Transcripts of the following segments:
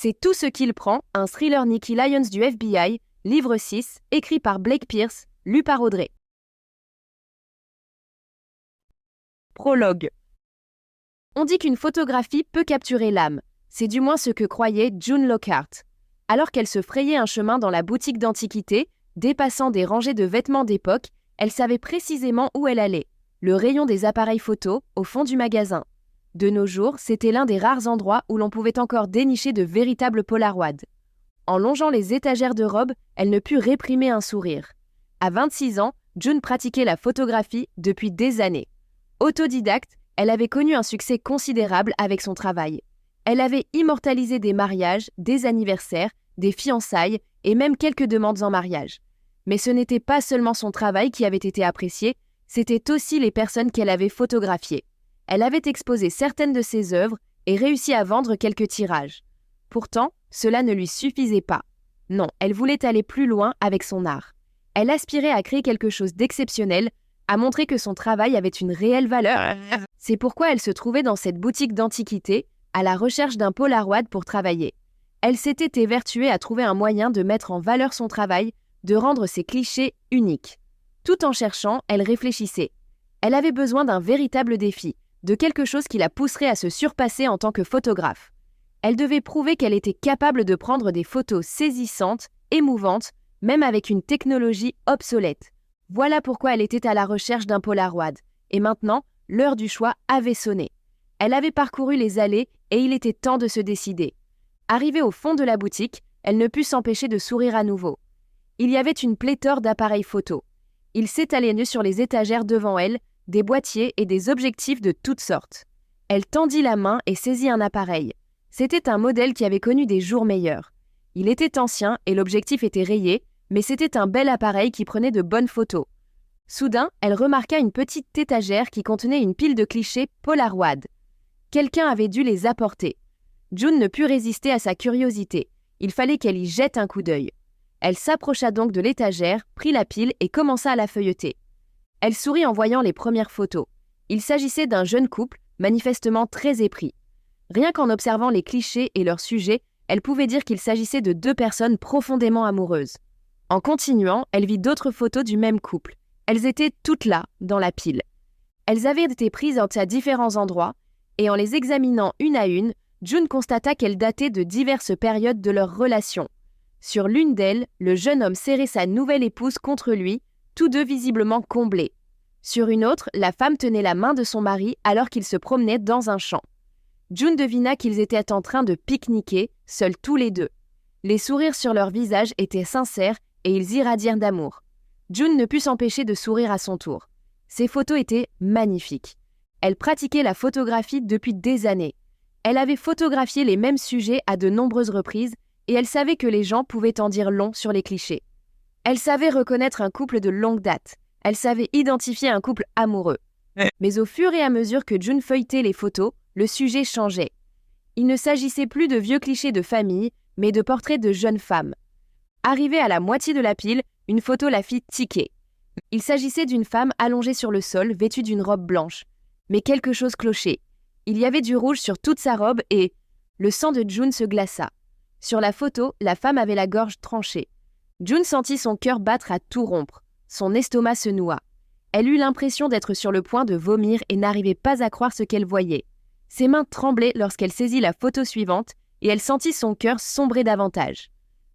C'est tout ce qu'il prend, un thriller Nikki Lyons du FBI, livre 6, écrit par Blake Pierce, lu par Audrey. Prologue. On dit qu'une photographie peut capturer l'âme. C'est du moins ce que croyait June Lockhart. Alors qu'elle se frayait un chemin dans la boutique d'antiquités, dépassant des rangées de vêtements d'époque, elle savait précisément où elle allait. Le rayon des appareils photos, au fond du magasin. De nos jours, c'était l'un des rares endroits où l'on pouvait encore dénicher de véritables Polaroids. En longeant les étagères de robes, elle ne put réprimer un sourire. À 26 ans, June pratiquait la photographie depuis des années. Autodidacte, elle avait connu un succès considérable avec son travail. Elle avait immortalisé des mariages, des anniversaires, des fiançailles et même quelques demandes en mariage. Mais ce n'était pas seulement son travail qui avait été apprécié, c'était aussi les personnes qu'elle avait photographiées. Elle avait exposé certaines de ses œuvres et réussi à vendre quelques tirages. Pourtant, cela ne lui suffisait pas. Non, elle voulait aller plus loin avec son art. Elle aspirait à créer quelque chose d'exceptionnel, à montrer que son travail avait une réelle valeur. C'est pourquoi elle se trouvait dans cette boutique d'antiquités, à la recherche d'un Polaroid pour travailler. Elle s'était évertuée à trouver un moyen de mettre en valeur son travail, de rendre ses clichés uniques. Tout en cherchant, elle réfléchissait. Elle avait besoin d'un véritable défi, de quelque chose qui la pousserait à se surpasser en tant que photographe. Elle devait prouver qu'elle était capable de prendre des photos saisissantes, émouvantes, même avec une technologie obsolète. Voilà pourquoi elle était à la recherche d'un Polaroid. Et maintenant, l'heure du choix avait sonné. Elle avait parcouru les allées et il était temps de se décider. Arrivée au fond de la boutique, elle ne put s'empêcher de sourire à nouveau. Il y avait une pléthore d'appareils photo. Ils s'étalaient nus sur les étagères devant elle, des boîtiers et des objectifs de toutes sortes. Elle tendit la main et saisit un appareil. C'était un modèle qui avait connu des jours meilleurs. Il était ancien et l'objectif était rayé, mais c'était un bel appareil qui prenait de bonnes photos. Soudain, elle remarqua une petite étagère qui contenait une pile de clichés Polaroid. Quelqu'un avait dû les apporter. June ne put résister à sa curiosité. Il fallait qu'elle y jette un coup d'œil. Elle s'approcha donc de l'étagère, prit la pile et commença à la feuilleter. Elle sourit en voyant les premières photos. Il s'agissait d'un jeune couple, manifestement très épris. Rien qu'en observant les clichés et leurs sujets, elle pouvait dire qu'il s'agissait de deux personnes profondément amoureuses. En continuant, elle vit d'autres photos du même couple. Elles étaient toutes là, dans la pile. Elles avaient été prises à différents endroits, et en les examinant une à une, June constata qu'elles dataient de diverses périodes de leur relation. Sur l'une d'elles, le jeune homme serrait sa nouvelle épouse contre lui, tous deux visiblement comblés. Sur une autre, la femme tenait la main de son mari alors qu'ils se promenaient dans un champ. June devina qu'ils étaient en train de pique-niquer, seuls tous les deux. Les sourires sur leurs visages étaient sincères et ils irradièrent d'amour. June ne put s'empêcher de sourire à son tour. Ces photos étaient magnifiques. Elle pratiquait la photographie depuis des années. Elle avait photographié les mêmes sujets à de nombreuses reprises et elle savait que les gens pouvaient en dire long sur les clichés. Elle savait reconnaître un couple de longue date. Elle savait identifier un couple amoureux. Mais au fur et à mesure que June feuilletait les photos, le sujet changeait. Il ne s'agissait plus de vieux clichés de famille, mais de portraits de jeunes femmes. Arrivée à la moitié de la pile, une photo la fit tiquer. Il s'agissait d'une femme allongée sur le sol, vêtue d'une robe blanche. Mais quelque chose clochait. Il y avait du rouge sur toute sa robe et... Le sang de June se glaça. Sur la photo, la femme avait la gorge tranchée. June sentit son cœur battre à tout rompre. Son estomac se noua. Elle eut l'impression d'être sur le point de vomir et n'arrivait pas à croire ce qu'elle voyait. Ses mains tremblaient lorsqu'elle saisit la photo suivante et elle sentit son cœur sombrer davantage.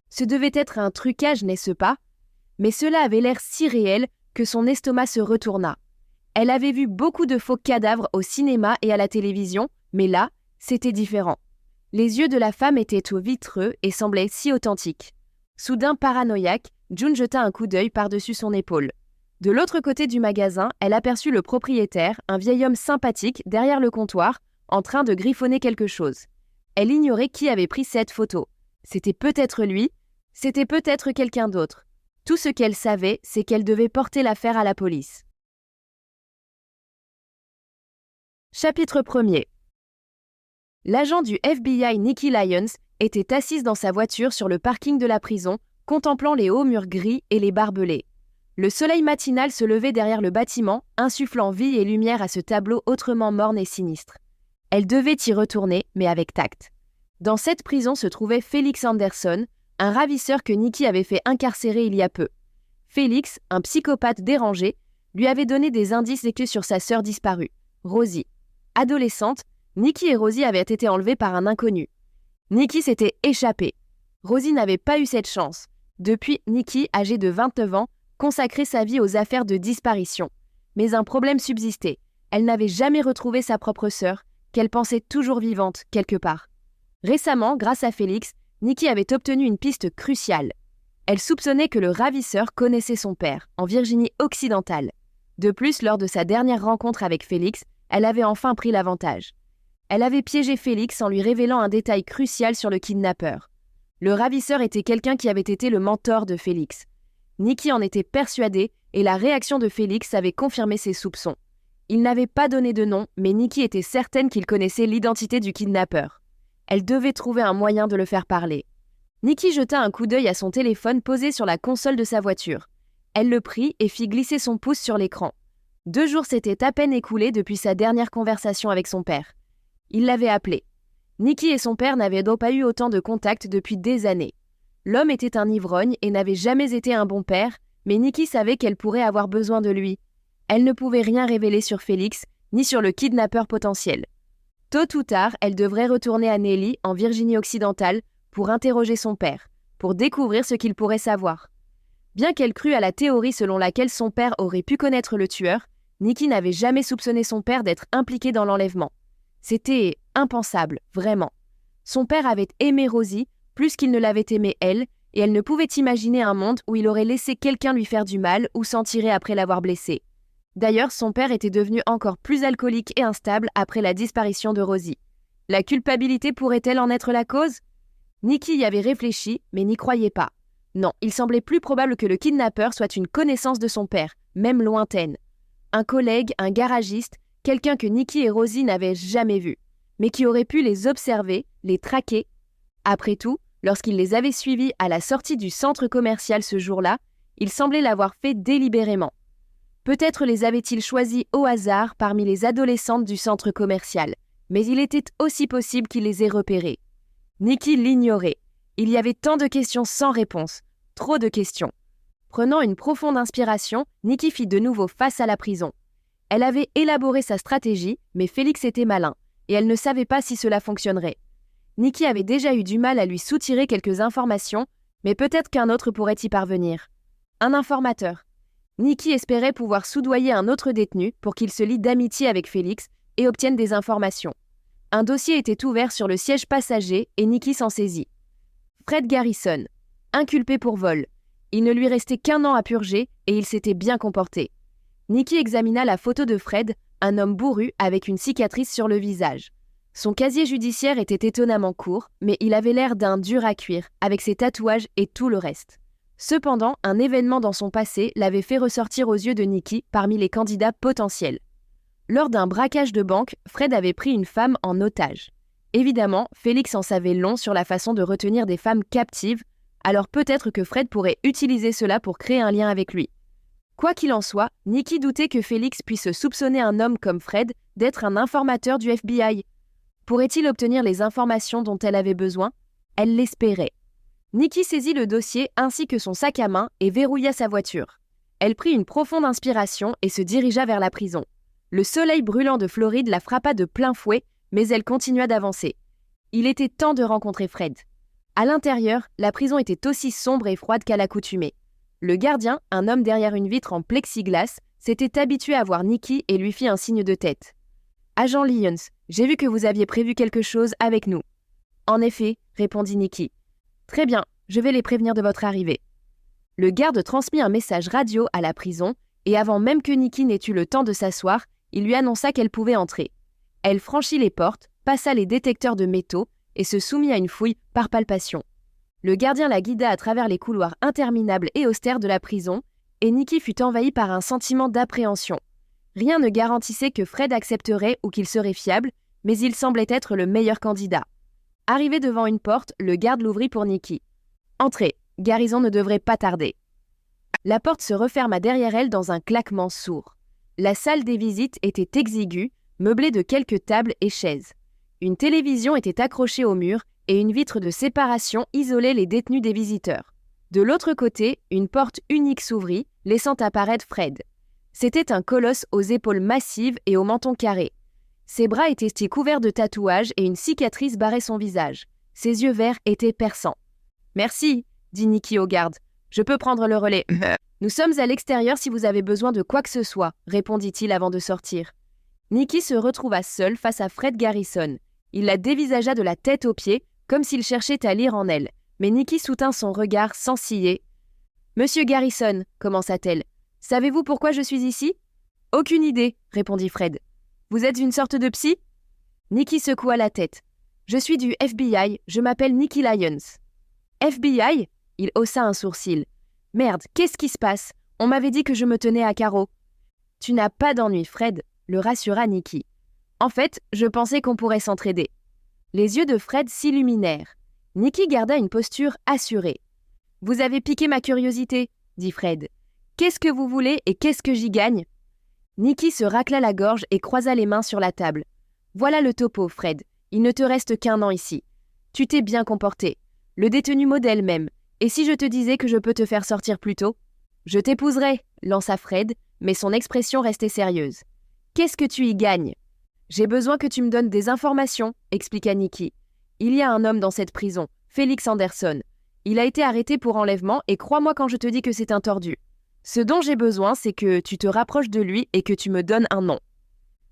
Ce devait être un trucage, n'est-ce pas? Mais cela avait l'air si réel que son estomac se retourna. Elle avait vu beaucoup de faux cadavres au cinéma et à la télévision, mais là, c'était différent. Les yeux de la femme étaient au vitreux et semblaient si authentiques. Soudain paranoïaque, June jeta un coup d'œil par-dessus son épaule. De l'autre côté du magasin, elle aperçut le propriétaire, un vieil homme sympathique, derrière le comptoir, en train de griffonner quelque chose. Elle ignorait qui avait pris cette photo. C'était peut-être lui, c'était peut-être quelqu'un d'autre. Tout ce qu'elle savait, c'est qu'elle devait porter l'affaire à la police. Chapitre 1er. L'agent du FBI Nikki Lyons était assise dans sa voiture sur le parking de la prison, contemplant les hauts murs gris et les barbelés. Le soleil matinal se levait derrière le bâtiment, insufflant vie et lumière à ce tableau autrement morne et sinistre. Elle devait y retourner, mais avec tact. Dans cette prison se trouvait Felix Anderson, un ravisseur que Nikki avait fait incarcérer il y a peu. Felix, un psychopathe dérangé, lui avait donné des indices sur sa sœur disparue, Rosie. Adolescente, Nikki et Rosie avaient été enlevées par un inconnu. Nikki s'était échappée. Rosie n'avait pas eu cette chance. Depuis, Nikki, âgée de 29 ans, consacrait sa vie aux affaires de disparition. Mais un problème subsistait. Elle n'avait jamais retrouvé sa propre sœur, qu'elle pensait toujours vivante, quelque part. Récemment, grâce à Félix, Nikki avait obtenu une piste cruciale. Elle soupçonnait que le ravisseur connaissait son père, en Virginie occidentale. De plus, lors de sa dernière rencontre avec Félix, elle avait enfin pris l'avantage. Elle avait piégé Félix en lui révélant un détail crucial sur le kidnappeur. Le ravisseur était quelqu'un qui avait été le mentor de Félix. Nikki en était persuadée et la réaction de Félix avait confirmé ses soupçons. Il n'avait pas donné de nom, mais Nikki était certaine qu'il connaissait l'identité du kidnappeur. Elle devait trouver un moyen de le faire parler. Nikki jeta un coup d'œil à son téléphone posé sur la console de sa voiture. Elle le prit et fit glisser son pouce sur l'écran. 2 jours s'étaient à peine écoulés depuis sa dernière conversation avec son père. Il l'avait appelé. Nikki et son père n'avaient donc pas eu autant de contact depuis des années. L'homme était un ivrogne et n'avait jamais été un bon père, mais Nikki savait qu'elle pourrait avoir besoin de lui. Elle ne pouvait rien révéler sur Félix, ni sur le kidnappeur potentiel. Tôt ou tard, elle devrait retourner à Nelly, en Virginie occidentale, pour interroger son père, pour découvrir ce qu'il pourrait savoir. Bien qu'elle crût à la théorie selon laquelle son père aurait pu connaître le tueur, Nikki n'avait jamais soupçonné son père d'être impliqué dans l'enlèvement. C'était impensable, vraiment. Son père avait aimé Rosie plus qu'il ne l'avait aimée elle, et elle ne pouvait imaginer un monde où il aurait laissé quelqu'un lui faire du mal ou s'en tirer après l'avoir blessée. D'ailleurs, son père était devenu encore plus alcoolique et instable après la disparition de Rosie. La culpabilité pourrait-elle en être la cause ? Nikki y avait réfléchi, mais n'y croyait pas. Non, il semblait plus probable que le kidnappeur soit une connaissance de son père, même lointaine. Un collègue, un garagiste, quelqu'un que Nikki et Rosie n'avaient jamais vu, mais qui aurait pu les observer, les traquer. Après tout, lorsqu'il les avait suivis à la sortie du centre commercial ce jour-là, il semblait l'avoir fait délibérément. Peut-être les avait-il choisis au hasard parmi les adolescentes du centre commercial, mais il était aussi possible qu'il les ait repérées. Nikki l'ignorait. Il y avait tant de questions sans réponse, trop de questions. Prenant une profonde inspiration, Nikki fit de nouveau face à la prison. Elle avait élaboré sa stratégie, mais Félix était malin, et elle ne savait pas si cela fonctionnerait. Nikki avait déjà eu du mal à lui soutirer quelques informations, mais peut-être qu'un autre pourrait y parvenir. Un informateur. Nikki espérait pouvoir soudoyer un autre détenu pour qu'il se lie d'amitié avec Félix et obtienne des informations. Un dossier était ouvert sur le siège passager et Nikki s'en saisit. Fred Garrison, inculpé pour vol. Il ne lui restait qu'1 an à purger et il s'était bien comporté. Nikki examina la photo de Fred, un homme bourru avec une cicatrice sur le visage. Son casier judiciaire était étonnamment court, mais il avait l'air d'un dur à cuire, avec ses tatouages et tout le reste. Cependant, un événement dans son passé l'avait fait ressortir aux yeux de Nikki parmi les candidats potentiels. Lors d'un braquage de banque, Fred avait pris une femme en otage. Évidemment, Félix en savait long sur la façon de retenir des femmes captives, alors peut-être que Fred pourrait utiliser cela pour créer un lien avec lui. Quoi qu'il en soit, Nikki doutait que Félix puisse soupçonner un homme comme Fred d'être un informateur du FBI. Pourrait-il obtenir les informations dont elle avait besoin ? Elle l'espérait. Nikki saisit le dossier ainsi que son sac à main et verrouilla sa voiture. Elle prit une profonde inspiration et se dirigea vers la prison. Le soleil brûlant de Floride la frappa de plein fouet, mais elle continua d'avancer. Il était temps de rencontrer Fred. À l'intérieur, la prison était aussi sombre et froide qu'à l'accoutumée. Le gardien, un homme derrière une vitre en plexiglas, s'était habitué à voir Nikki et lui fit un signe de tête. « Agent Lyons, j'ai vu que vous aviez prévu quelque chose avec nous. »« En effet, » répondit Nikki. « Très bien, je vais les prévenir de votre arrivée. » Le garde transmit un message radio à la prison et avant même que Nikki n'ait eu le temps de s'asseoir, il lui annonça qu'elle pouvait entrer. Elle franchit les portes, passa les détecteurs de métaux et se soumit à une fouille par palpation. Le gardien la guida à travers les couloirs interminables et austères de la prison et Nikki fut envahie par un sentiment d'appréhension. Rien ne garantissait que Fred accepterait ou qu'il serait fiable, mais il semblait être le meilleur candidat. Arrivé devant une porte, le garde l'ouvrit pour Nikki. « Entrez, Garrison ne devrait pas tarder. » La porte se referma derrière elle dans un claquement sourd. La salle des visites était exiguë, meublée de quelques tables et chaises. Une télévision était accrochée au mur et une vitre de séparation isolait les détenus des visiteurs. De l'autre côté, une porte unique s'ouvrit, laissant apparaître Fred. C'était un colosse aux épaules massives et au menton carré. Ses bras étaient couverts de tatouages et une cicatrice barrait son visage. Ses yeux verts étaient perçants. « Merci, » dit Nikki au garde. « Je peux prendre le relais. »« Nous sommes à l'extérieur si vous avez besoin de quoi que ce soit, » répondit-il avant de sortir. Nikki se retrouva seul face à Fred Garrison. Il la dévisagea de la tête aux pieds, comme s'il cherchait à lire en elle. Mais Nikki soutint son regard sans ciller. « Monsieur Garrison, » commença-t-elle, « savez-vous pourquoi je suis ici ?»« Aucune idée, » répondit Fred. « Vous êtes une sorte de psy ?» Nikki secoua la tête. « Je suis du FBI, je m'appelle Nikki Lyons. »« FBI ?» Il haussa un sourcil. « Merde, qu'est-ce qui se passe? On m'avait dit que je me tenais à carreau. »« Tu n'as pas d'ennui, Fred, » le rassura Nikki. « En fait, je pensais qu'on pourrait s'entraider. » Les yeux de Fred s'illuminèrent. Nikki garda une posture assurée. « Vous avez piqué ma curiosité, » dit Fred. « Qu'est-ce que vous voulez et qu'est-ce que j'y gagne ?» Nikki se racla la gorge et croisa les mains sur la table. « Voilà le topo, Fred. Il ne te reste qu'1 an ici. Tu t'es bien comporté. Le détenu modèle même. Et si je te disais que je peux te faire sortir plus tôt ? » « Je t'épouserai, » lança Fred, mais son expression restait sérieuse. « Qu'est-ce que tu y gagnes ? » « J'ai besoin que tu me donnes des informations, » expliqua Nikki. « Il y a un homme dans cette prison, Félix Anderson. Il a été arrêté pour enlèvement et crois-moi quand je te dis que c'est un tordu. Ce dont j'ai besoin, c'est que tu te rapproches de lui et que tu me donnes un nom. »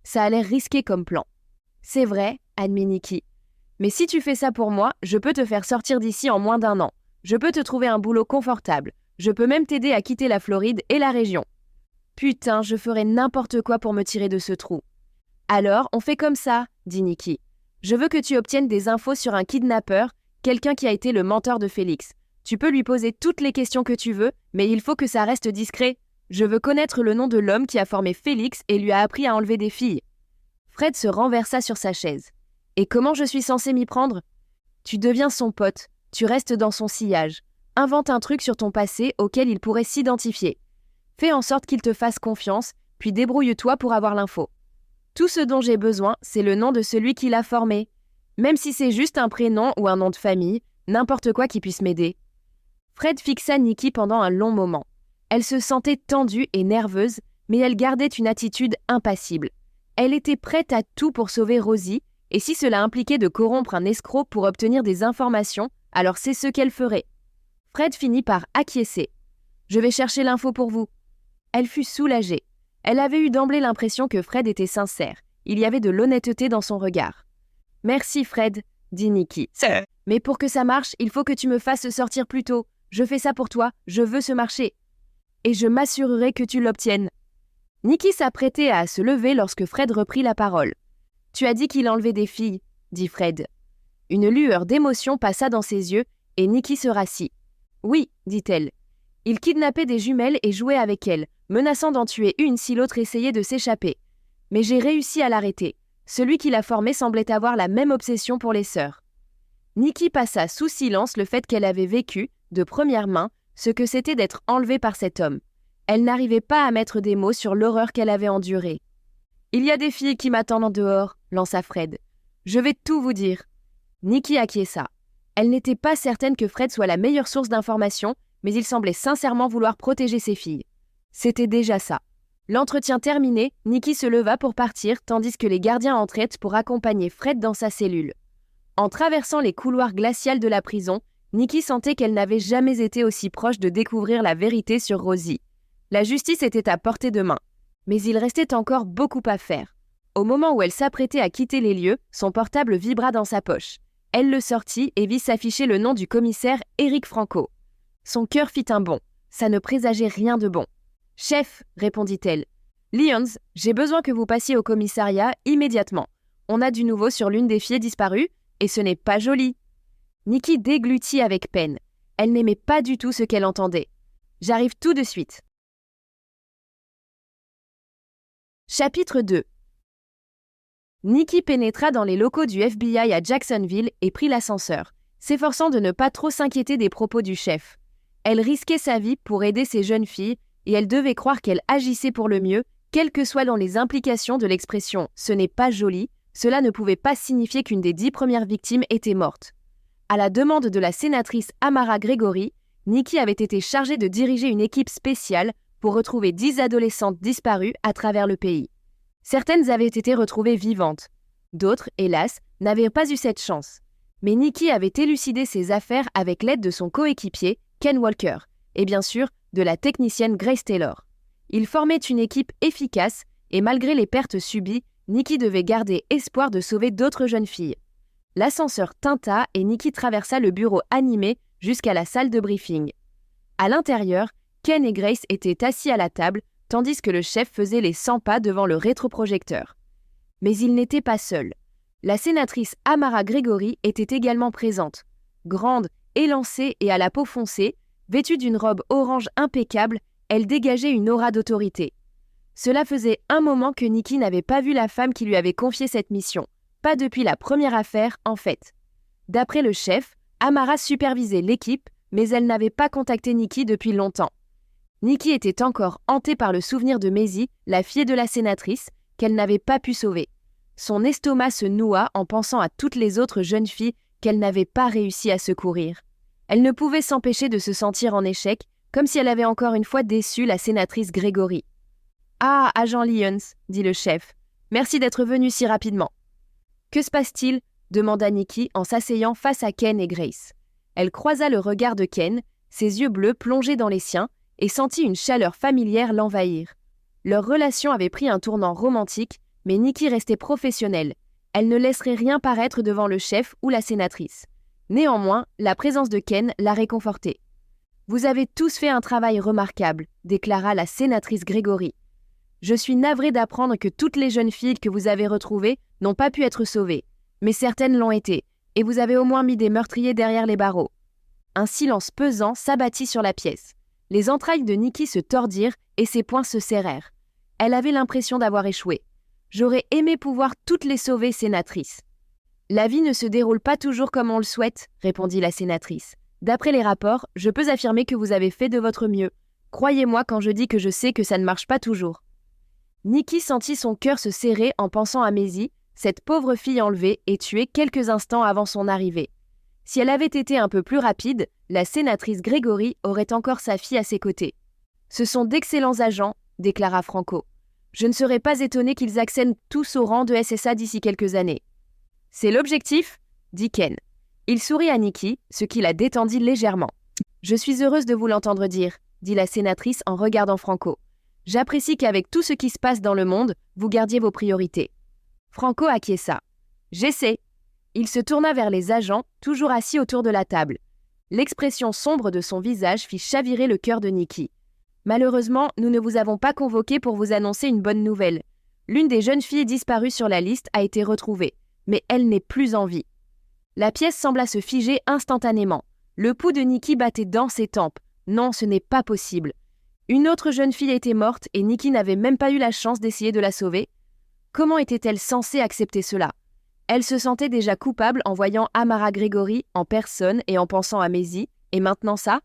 Ça a l'air risqué comme plan. « C'est vrai, » admit Nikki. « Mais si tu fais ça pour moi, je peux te faire sortir d'ici en moins d'1 an. Je peux te trouver un boulot confortable. Je peux même t'aider à quitter la Floride et la région. Putain, je ferais n'importe quoi pour me tirer de ce trou. » « Alors, on fait comme ça, » dit Nikki. « Je veux que tu obtiennes des infos sur un kidnappeur, quelqu'un qui a été le mentor de Félix. Tu peux lui poser toutes les questions que tu veux, mais il faut que ça reste discret. Je veux connaître le nom de l'homme qui a formé Félix et lui a appris à enlever des filles. » Fred se renversa sur sa chaise. « Et comment je suis censé m'y prendre ? Tu deviens son pote, tu restes dans son sillage. Invente un truc sur ton passé auquel il pourrait s'identifier. Fais en sorte qu'il te fasse confiance, puis débrouille-toi pour avoir l'info. Tout ce dont j'ai besoin, c'est le nom de celui qui l'a formé. Même si c'est juste un prénom ou un nom de famille, n'importe quoi qui puisse m'aider. » Fred fixa Nikki pendant un long moment. Elle se sentait tendue et nerveuse, mais elle gardait une attitude impassible. Elle était prête à tout pour sauver Rosie, et si cela impliquait de corrompre un escroc pour obtenir des informations, alors c'est ce qu'elle ferait. Fred finit par acquiescer. « Je vais chercher l'info pour vous. » Elle fut soulagée. Elle avait eu d'emblée l'impression que Fred était sincère. Il y avait de l'honnêteté dans son regard. « Merci, Fred, » dit Nikki. « Mais pour que ça marche, il faut que tu me fasses sortir plus tôt. Je fais ça pour toi, je veux ce marché. Et je m'assurerai que tu l'obtiennes. » Nikki s'apprêtait à se lever lorsque Fred reprit la parole. « Tu as dit qu'il enlevait des filles, » dit Fred. Une lueur d'émotion passa dans ses yeux et Nikki se rassit. « Oui, » dit-elle. « Il kidnappait des jumelles et jouait avec elles, menaçant d'en tuer une si l'autre essayait de s'échapper. Mais j'ai réussi à l'arrêter. Celui qui l'a formé semblait avoir la même obsession pour les sœurs. » Nikki passa sous silence le fait qu'elle avait vécu, de première main, ce que c'était d'être enlevée par cet homme. Elle n'arrivait pas à mettre des mots sur l'horreur qu'elle avait endurée. « Il y a des filles qui m'attendent en dehors, » lança Fred. « Je vais tout vous dire. » Nikki acquiesça. Elle n'était pas certaine que Fred soit la meilleure source d'informations, mais il semblait sincèrement vouloir protéger ses filles. C'était déjà ça. L'entretien terminé, Nikki se leva pour partir tandis que les gardiens entraient pour accompagner Fred dans sa cellule. En traversant les couloirs glacials de la prison, Nikki sentait qu'elle n'avait jamais été aussi proche de découvrir la vérité sur Rosie. La justice était à portée de main. Mais il restait encore beaucoup à faire. Au moment où elle s'apprêtait à quitter les lieux, son portable vibra dans sa poche. Elle le sortit et vit s'afficher le nom du commissaire Éric Franco. Son cœur fit un bond. Ça ne présageait rien de bon. « Chef, » répondit-elle. « Lyons, j'ai besoin que vous passiez au commissariat immédiatement. On a du nouveau sur l'une des filles disparues, et ce n'est pas joli. » Nikki déglutit avec peine. Elle n'aimait pas du tout ce qu'elle entendait. « J'arrive tout de suite. » Chapitre 2. Nikki pénétra dans les locaux du FBI à Jacksonville et prit l'ascenseur, s'efforçant de ne pas trop s'inquiéter des propos du chef. Elle risquait sa vie pour aider ces jeunes filles, et elle devait croire qu'elle agissait pour le mieux, quelles que soient dans les implications de l'expression « ce n'est pas joli », cela ne pouvait pas signifier qu'une des 10 premières victimes était morte. À la demande de la sénatrice Amara Gregory, Nikki avait été chargée de diriger une équipe spéciale pour retrouver 10 adolescentes disparues à travers le pays. Certaines avaient été retrouvées vivantes. D'autres, hélas, n'avaient pas eu cette chance. Mais Nikki avait élucidé ses affaires avec l'aide de son coéquipier, Ken Walker, et bien sûr, de la technicienne Grace Taylor. Ils formaient une équipe efficace et malgré les pertes subies, Nikki devait garder espoir de sauver d'autres jeunes filles. L'ascenseur tinta et Nikki traversa le bureau animé jusqu'à la salle de briefing. À l'intérieur, Ken et Grace étaient assis à la table, tandis que le chef faisait les 100 pas devant le rétroprojecteur. Mais il n'était pas seul. La sénatrice Amara Gregory était également présente. Grande, élancée et à la peau foncée, vêtue d'une robe orange impeccable, elle dégageait une aura d'autorité. Cela faisait un moment que Nikki n'avait pas vu la femme qui lui avait confié cette mission. Pas depuis la première affaire, en fait. D'après le chef, Amara supervisait l'équipe, mais elle n'avait pas contacté Nikki depuis longtemps. Nikki était encore hantée par le souvenir de Maisie, la fille de la sénatrice, qu'elle n'avait pas pu sauver. Son estomac se noua en pensant à toutes les autres jeunes filles qu'elle n'avait pas réussi à secourir. Elle ne pouvait s'empêcher de se sentir en échec, comme si elle avait encore une fois déçu la sénatrice Gregory. « Ah, agent Lyons, dit le chef. Merci d'être venu si rapidement. »« Que se passe-t-il » demanda Nikki en s'asseyant face à Ken et Grace. Elle croisa le regard de Ken, ses yeux bleus plongés dans les siens, et sentit une chaleur familière l'envahir. Leur relation avait pris un tournant romantique, mais Nikki restait professionnelle. Elle ne laisserait rien paraître devant le chef ou la sénatrice. Néanmoins, la présence de Ken la réconfortait. « Vous avez tous fait un travail remarquable, » déclara la sénatrice Gregory. « Je suis navrée d'apprendre que toutes les jeunes filles que vous avez retrouvées n'ont pas pu être sauvées, mais certaines l'ont été, et vous avez au moins mis des meurtriers derrière les barreaux. » Un silence pesant s'abattit sur la pièce. Les entrailles de Nikki se tordirent et ses poings se serrèrent. Elle avait l'impression d'avoir échoué. « J'aurais aimé pouvoir toutes les sauver, sénatrice. »« La vie ne se déroule pas toujours comme on le souhaite, » répondit la sénatrice. « D'après les rapports, je peux affirmer que vous avez fait de votre mieux. Croyez-moi quand je dis que je sais que ça ne marche pas toujours. » Nikki sentit son cœur se serrer en pensant à Maisie, cette pauvre fille enlevée et tuée quelques instants avant son arrivée. Si elle avait été un peu plus rapide, la sénatrice Gregory aurait encore sa fille à ses côtés. « Ce sont d'excellents agents, » déclara Franco. « Je ne serais pas étonné qu'ils accèdent tous au rang de SSA d'ici quelques années. »« C'est l'objectif ?» dit Ken. Il sourit à Nikki, ce qui la détendit légèrement. « Je suis heureuse de vous l'entendre dire, » dit la sénatrice en regardant Franco. « J'apprécie qu'avec tout ce qui se passe dans le monde, vous gardiez vos priorités. » Franco acquiesça. « J'essaie. » Il se tourna vers les agents, toujours assis autour de la table. L'expression sombre de son visage fit chavirer le cœur de Nikki. « Malheureusement, nous ne vous avons pas convoqué pour vous annoncer une bonne nouvelle. L'une des jeunes filles disparues sur la liste a été retrouvée, mais elle n'est plus en vie. » La pièce sembla se figer instantanément. Le pouls de Nikki battait dans ses tempes. Non, ce n'est pas possible. Une autre jeune fille était morte et Nikki n'avait même pas eu la chance d'essayer de la sauver. Comment était-elle censée accepter cela ? Elle se sentait déjà coupable en voyant Amara Gregory en personne et en pensant à Maisie, et maintenant ça ?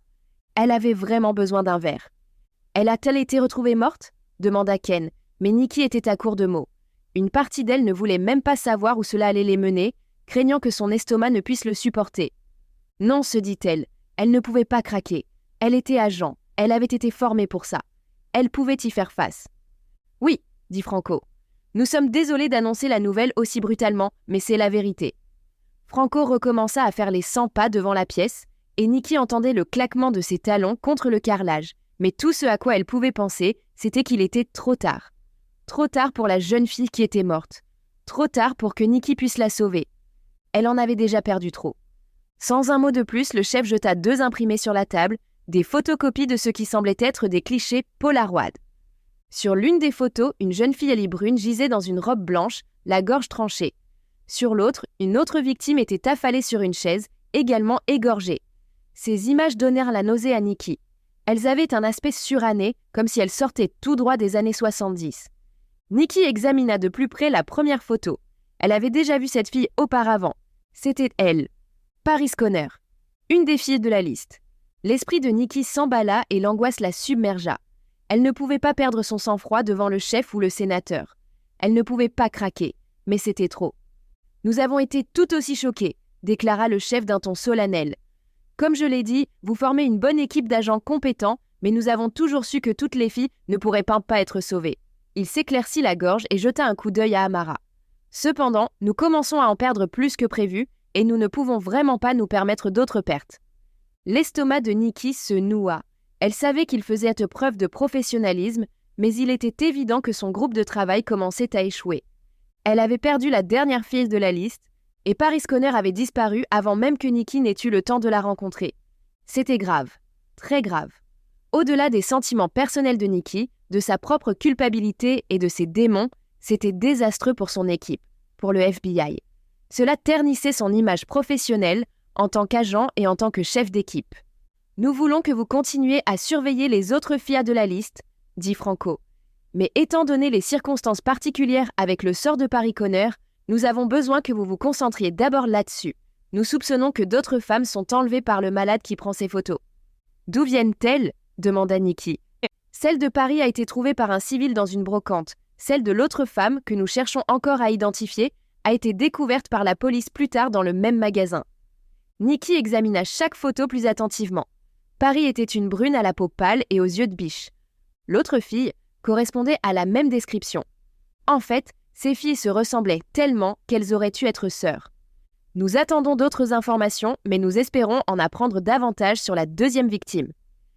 Elle avait vraiment besoin d'un verre. « Elle a-t-elle été retrouvée morte ?» demanda Ken, mais Nikki était à court de mots. Une partie d'elle ne voulait même pas savoir où cela allait les mener, craignant que son estomac ne puisse le supporter. « Non, se dit-elle, elle ne pouvait pas craquer. Elle était agent, elle avait été formée pour ça. Elle pouvait y faire face. »« Oui, » dit Franco. « Nous sommes désolés d'annoncer la nouvelle aussi brutalement, mais c'est la vérité. » Franco recommença à faire les 100 pas devant la pièce, et Nikki entendait le claquement de ses talons contre le carrelage. Mais tout ce à quoi elle pouvait penser, c'était qu'il était trop tard. Trop tard pour la jeune fille qui était morte. Trop tard pour que Nikki puisse la sauver. Elle en avait déjà perdu trop. Sans un mot de plus, le chef jeta 2 imprimés sur la table, des photocopies de ce qui semblait être des clichés Polaroid. Sur l'une des photos, une jeune fille à l'île brune gisait dans une robe blanche, la gorge tranchée. Sur l'autre, une autre victime était affalée sur une chaise, également égorgée. Ces images donnèrent la nausée à Nikki. Elles avaient un aspect suranné, comme si elles sortaient tout droit des années 70. Nikki examina de plus près la première photo. Elle avait déjà vu cette fille auparavant. C'était elle, Paris Conner, une des filles de la liste. L'esprit de Nikki s'emballa et l'angoisse la submergea. Elle ne pouvait pas perdre son sang-froid devant le chef ou le sénateur. Elle ne pouvait pas craquer, mais c'était trop. « Nous avons été tout aussi choqués, déclara le chef d'un ton solennel. Comme je l'ai dit, vous formez une bonne équipe d'agents compétents, mais nous avons toujours su que toutes les filles ne pourraient pas être sauvées. Il s'éclaircit la gorge et jeta un coup d'œil à Amara. Cependant, nous commençons à en perdre plus que prévu, et nous ne pouvons vraiment pas nous permettre d'autres pertes. L'estomac de Nikki se noua. Elle savait qu'il faisait preuve de professionnalisme, mais il était évident que son groupe de travail commençait à échouer. Elle avait perdu la dernière fille de la liste, et Paris Conner avait disparu avant même que Nikki n'ait eu le temps de la rencontrer. C'était grave, très grave. Au-delà des sentiments personnels de Nikki, de sa propre culpabilité et de ses démons, c'était désastreux pour son équipe, pour le FBI. Cela ternissait son image professionnelle en tant qu'agent et en tant que chef d'équipe. « Nous voulons que vous continuiez à surveiller les autres filles de la liste, » dit Franco. « Mais étant donné les circonstances particulières avec le sort de Paris Conner, nous avons besoin que vous vous concentriez d'abord là-dessus. Nous soupçonnons que d'autres femmes sont enlevées par le malade qui prend ces photos. »« D'où viennent-elles » demanda Nikki. « Celle de Paris a été trouvée par un civil dans une brocante. Celle de l'autre femme, que nous cherchons encore à identifier, a été découverte par la police plus tard dans le même magasin. » Nikki examina chaque photo plus attentivement. Paris était une brune à la peau pâle et aux yeux de biche. L'autre fille correspondait à la même description. En fait, ces filles se ressemblaient tellement qu'elles auraient dû être sœurs. Nous attendons d'autres informations, mais nous espérons en apprendre davantage sur la deuxième victime.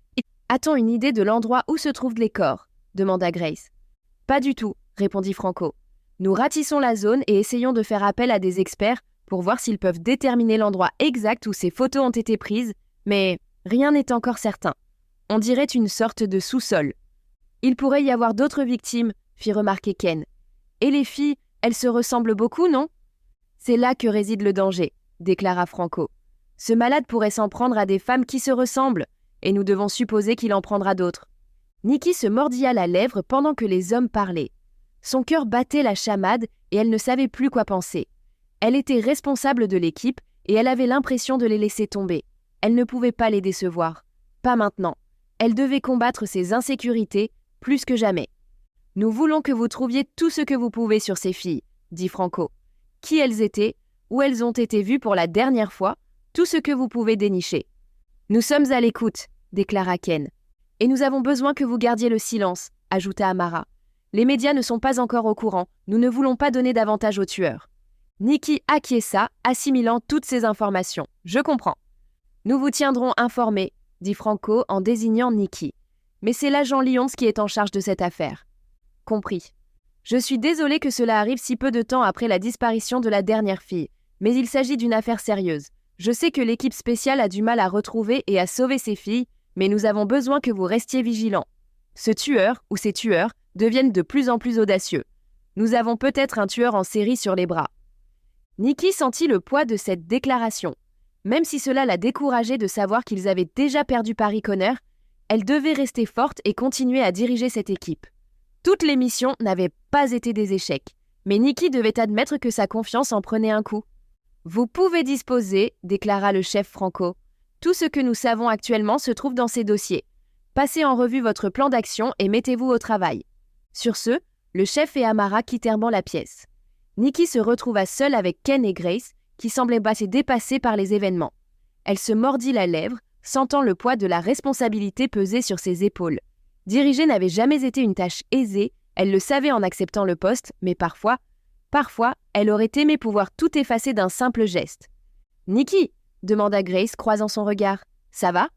« A-t-on une idée de l'endroit où se trouvent les corps ?» demanda Grace. « Pas du tout », répondit Franco. « Nous ratissons la zone et essayons de faire appel à des experts pour voir s'ils peuvent déterminer l'endroit exact où ces photos ont été prises, mais rien n'est encore certain. On dirait une sorte de sous-sol. »« Il pourrait y avoir d'autres victimes, » fit remarquer Ken. « Et les filles, elles se ressemblent beaucoup, non ?»« C'est là que réside le danger, » déclara Franco. « Ce malade pourrait s'en prendre à des femmes qui se ressemblent, et nous devons supposer qu'il en prendra d'autres. » Nikki se mordilla la lèvre pendant que les hommes parlaient. Son cœur battait la chamade et elle ne savait plus quoi penser. Elle était responsable de l'équipe et elle avait l'impression de les laisser tomber. Elle ne pouvait pas les décevoir. Pas maintenant. Elle devait combattre ses insécurités plus que jamais. « Nous voulons que vous trouviez tout ce que vous pouvez sur ces filles, » dit Franco. « Qui elles étaient, où elles ont été vues pour la dernière fois, tout ce que vous pouvez dénicher. »« Nous sommes à l'écoute, » déclara Ken. « Et nous avons besoin que vous gardiez le silence, » ajouta Amara. « Les médias ne sont pas encore au courant, nous ne voulons pas donner d'avantage aux tueurs. » Nikki acquiesça, assimilant toutes ces informations. « Je comprends. »« Nous vous tiendrons informés, » dit Franco en désignant Nikki. « Mais c'est l'agent Lyons qui est en charge de cette affaire. » « Compris. Je suis désolé que cela arrive si peu de temps après la disparition de la dernière fille, mais il s'agit d'une affaire sérieuse. Je sais que l'équipe spéciale a du mal à retrouver et à sauver ces filles, mais nous avons besoin que vous restiez vigilants. Ce tueur, ou ces tueurs, deviennent de plus en plus audacieux. Nous avons peut-être un tueur en série sur les bras. » Nikki sentit le poids de cette déclaration. Même si cela la décourageait de savoir qu'ils avaient déjà perdu Paris Conner, elle devait rester forte et continuer à diriger cette équipe. Toutes les missions n'avaient pas été des échecs, mais Nikki devait admettre que sa confiance en prenait un coup. « Vous pouvez disposer, » déclara le chef Franco. « Tout ce que nous savons actuellement se trouve dans ces dossiers. Passez en revue votre plan d'action et mettez-vous au travail. » Sur ce, le chef et Amara quittèrent la pièce. Nikki se retrouva seule avec Ken et Grace, qui semblaient assez dépassés par les événements. Elle se mordit la lèvre, sentant le poids de la responsabilité peser sur ses épaules. Diriger n'avait jamais été une tâche aisée, elle le savait en acceptant le poste, mais parfois, elle aurait aimé pouvoir tout effacer d'un simple geste. « Nikki » demanda Grace, croisant son regard. « Ça va ?»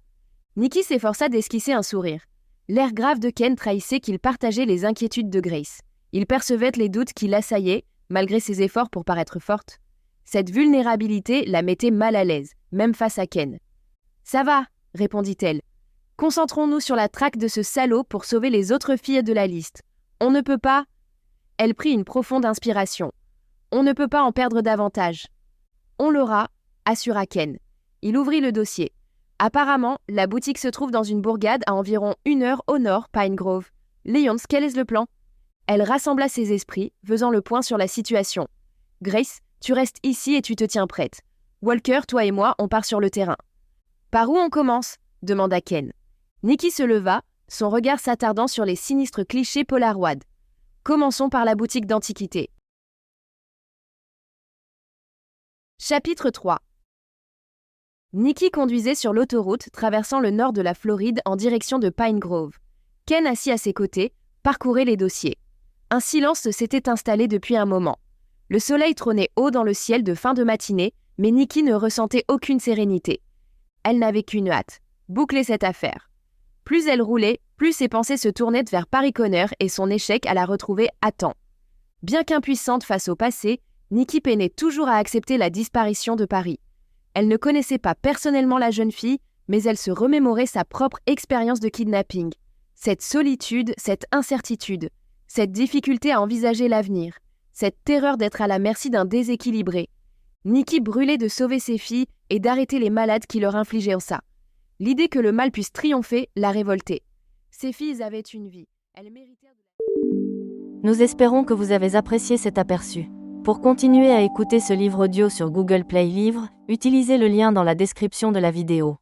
Nikki s'efforça d'esquisser un sourire. L'air grave de Ken trahissait qu'il partageait les inquiétudes de Grace. Il percevait les doutes qui l'assaillaient, malgré ses efforts pour paraître forte. Cette vulnérabilité la mettait mal à l'aise, même face à Ken. « Ça va » répondit-elle. « Concentrons-nous sur la traque de ce salaud pour sauver les autres filles de la liste. On ne peut pas... » Elle prit une profonde inspiration. « On ne peut pas en perdre davantage. »« On l'aura, » assura Ken. Il ouvrit le dossier. Apparemment, la boutique se trouve dans une bourgade à environ 1 heure au nord, Pine Grove. Lyons, quel est le plan ? Elle rassembla ses esprits, faisant le point sur la situation. « Grace, tu restes ici et tu te tiens prête. Walker, toi et moi, on part sur le terrain. »« Par où on commence ? » demanda Ken. Nikki se leva, son regard s'attardant sur les sinistres clichés Polaroid. « Commençons par la boutique d'antiquités. » Chapitre 3. Nikki conduisait sur l'autoroute traversant le nord de la Floride en direction de Pine Grove. Ken, assis à ses côtés, parcourait les dossiers. Un silence s'était installé depuis un moment. Le soleil trônait haut dans le ciel de fin de matinée, mais Nikki ne ressentait aucune sérénité. Elle n'avait qu'une hâte, boucler cette affaire. Plus elle roulait, plus ses pensées se tournaient vers Paris Connor et son échec à la retrouver à temps. Bien qu'impuissante face au passé, Nikki peinait toujours à accepter la disparition de Paris. Elle ne connaissait pas personnellement la jeune fille, mais elle se remémorait sa propre expérience de kidnapping. Cette solitude, cette incertitude, cette difficulté à envisager l'avenir, cette terreur d'être à la merci d'un déséquilibré. Nikki brûlait de sauver ses filles et d'arrêter les malades qui leur infligeaient ça. L'idée que le mal puisse triompher la révoltait. Ces filles avaient une vie. Elles méritaient Nous espérons que vous avez apprécié cet aperçu. Pour continuer à écouter ce livre audio sur Google Play Livres, utilisez le lien dans la description de la vidéo.